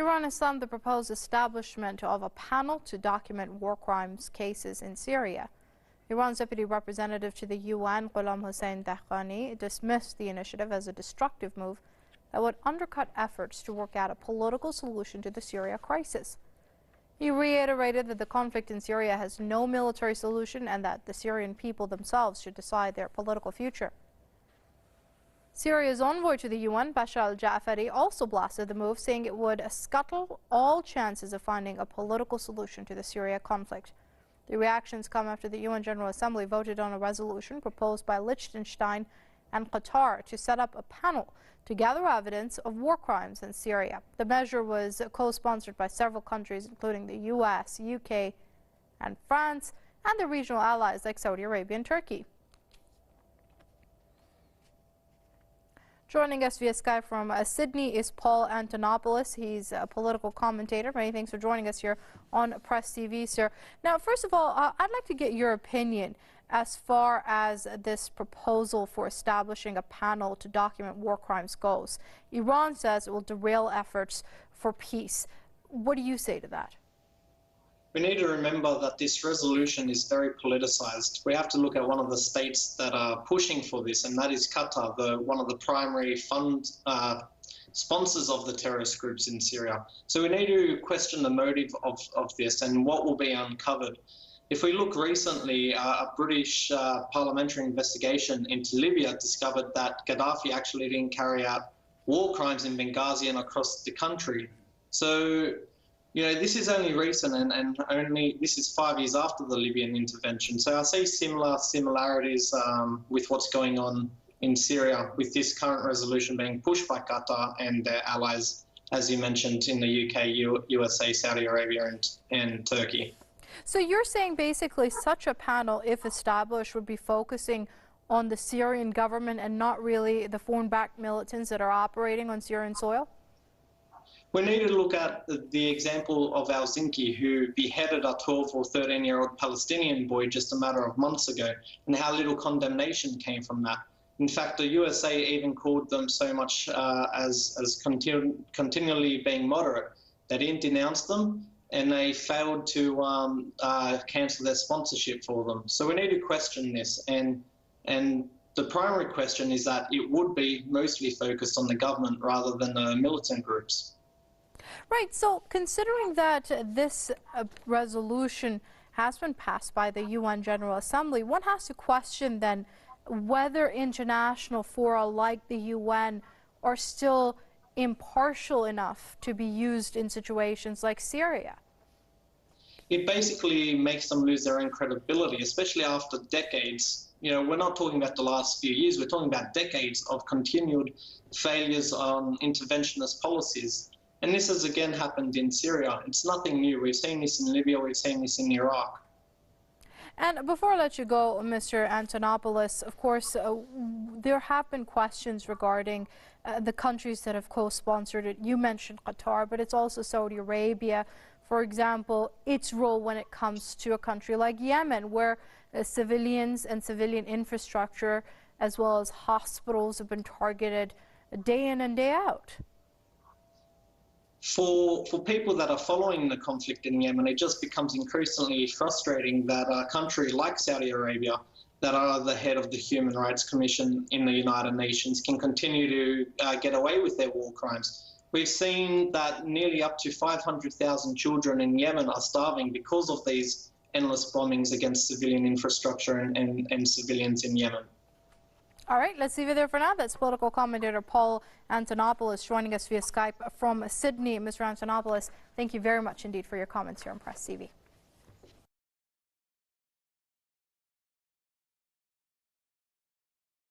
Iran has slammed the proposed establishment of a panel to document war crimes cases in Syria. Iran's deputy representative to the UN, Ghulam Hossein Dahqani, dismissed the initiative as a destructive move that would undercut efforts to work out a political solution to the Syria crisis. He reiterated that the conflict in Syria has no military solution and that the Syrian people themselves should decide their political future. Syria's envoy to the UN, Bashar al-Ja'fari, also blasted the move, saying it would scuttle all chances of finding a political solution to the Syria conflict. The reactions come after the UN General Assembly voted on a resolution proposed by Liechtenstein and Qatar to set up a panel to gather evidence of war crimes in Syria. The measure was co-sponsored by several countries, including the US, UK, and France, and the regional allies like Saudi Arabia and Turkey. Joining us via Skype from Sydney is Paul Antonopoulos. He's a political commentator. Many thanks for joining us here on PressTV, sir. Now, first of all, I'd like to get your opinion as far as this proposal for establishing a panel to document war crimes goes. Iran says it will derail efforts for peace. What do you say to that? We need to remember that this resolution is very politicized. We have to look at one of the states that are pushing for this, and that is Qatar, one of the primary sponsors of the terrorist groups in Syria. So we need to question the motive of this and what will be uncovered. If we look recently, a British parliamentary investigation into Libya discovered that Gaddafi actually didn't carry out war crimes in Benghazi and across the country. So, you know, this is only recent and this is 5 years after the Libyan intervention. So I see similarities with what's going on in Syria with this current resolution being pushed by Qatar and their allies, as you mentioned, in the UK, USA, Saudi Arabia and Turkey. So you're saying basically such a panel, if established, would be focusing on the Syrian government and not really the foreign-backed militants that are operating on Syrian soil? We need to look at the example of Al-Zinki, who beheaded a 12 or 13-year-old Palestinian boy just a matter of months ago, and how little condemnation came from that. In fact, the USA even called them so much as continually being moderate. They didn't denounce them, and they failed to cancel their sponsorship for them. So we need to question this, and the primary question is that it would be mostly focused on the government rather than the militant groups. Right, so considering that this resolution has been passed by the UN General Assembly, one has to question then whether international fora like the UN are still impartial enough to be used in situations like Syria. It basically makes them lose their own credibility, especially after decades. You know, we're not talking about the last few years, we're talking about decades of continued failures on interventionist policies. And this has again happened in Syria. It's nothing new. We've seen this in Libya, we've seen this in Iraq. And before I let you go, Mr. Antonopoulos, of course, there have been questions regarding the countries that have co-sponsored it. You mentioned Qatar, but it's also Saudi Arabia. For example, its role when it comes to a country like Yemen, where civilians and civilian infrastructure, as well as hospitals, have been targeted day in and day out. For people that are following the conflict in Yemen, it just becomes increasingly frustrating that a country like Saudi Arabia, that are the head of the Human Rights Commission in the United Nations, can continue to get away with their war crimes. We've seen that nearly up to 500,000 children in Yemen are starving because of these endless bombings against civilian infrastructure and civilians in Yemen. All right, let's leave it there for now. That's political commentator Paul Antonopoulos joining us via Skype from Sydney. Mr. Antonopoulos, thank you very much indeed for your comments here on PressTV.